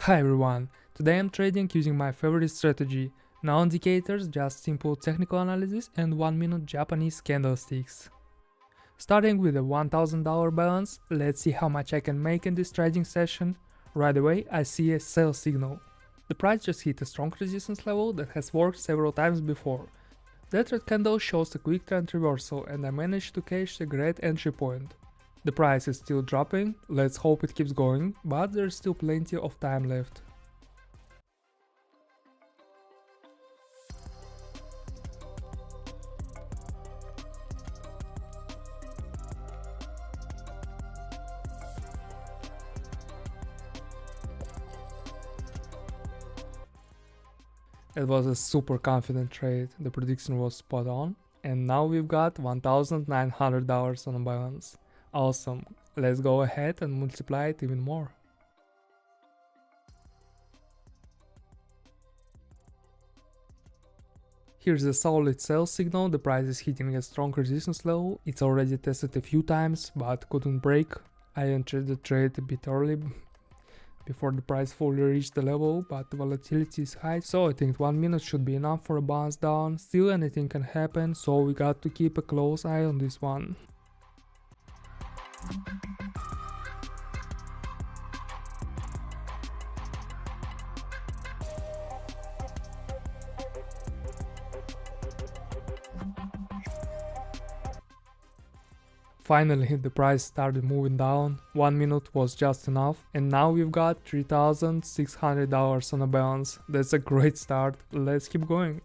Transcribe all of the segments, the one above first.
Hi everyone, today I'm trading using my favorite strategy, no indicators, just simple technical analysis and 1 minute Japanese candlesticks. Starting with a $1,000 balance, let's see how much I can make in this trading session. Right away I see a sell signal. The price just hit a strong resistance level that has worked several times before. That red candle shows a quick trend reversal and I managed to catch a great entry point. The price is still dropping, let's hope it keeps going, but there's still plenty of time left. It was a super confident trade, the prediction was spot on, and now we've got $1,900 on a balance. Awesome, let's go ahead and multiply it even more. Here's a solid sell signal, the price is hitting a strong resistance level, it's already tested a few times but couldn't break. I entered the trade a bit early before the price fully reached the level, but the volatility is high, so I think 1 minute should be enough for a bounce down. Still anything can happen, so we got to keep a close eye on this one. Finally, the price started moving down, 1 minute was just enough, and now we've got $3,600 on a balance. That's a great start, let's keep going.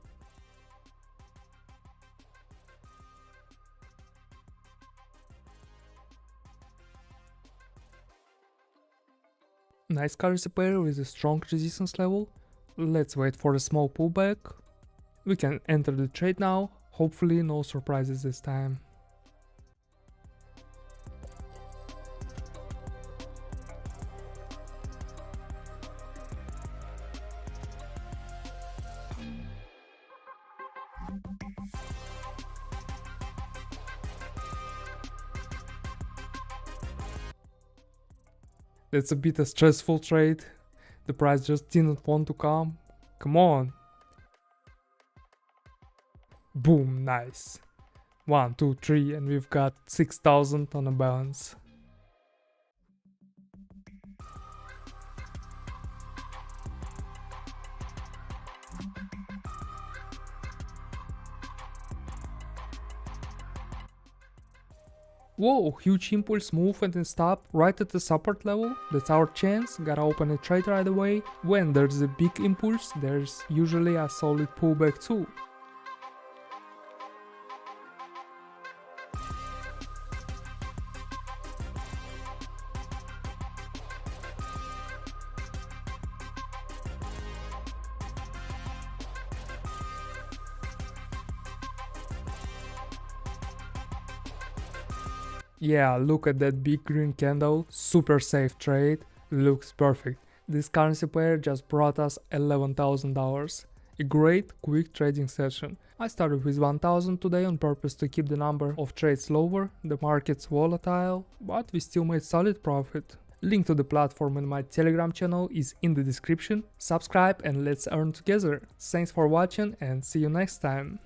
Nice currency pair with a strong resistance level. Let's wait for a small pullback. We can enter the trade now, hopefully no surprises this time. That's a bit a stressful trade. The price just didn't want to come. Come on. Boom, nice. 1, 2, 3 and we've got 6,000 on a balance. Whoa, huge impulse move and then stop right at the support level. That's our chance, gotta open a trade right away. When there's a big impulse, there's usually a solid pullback too. Yeah, look at that big green candle, super safe trade, looks perfect. This currency pair just brought us $11,000. A great quick trading session. I started with 1,000 today on purpose to keep the number of trades lower, the market's volatile, but we still made solid profit. Link to the platform and my Telegram channel is in the description. Subscribe and let's earn together. Thanks for watching and see you next time.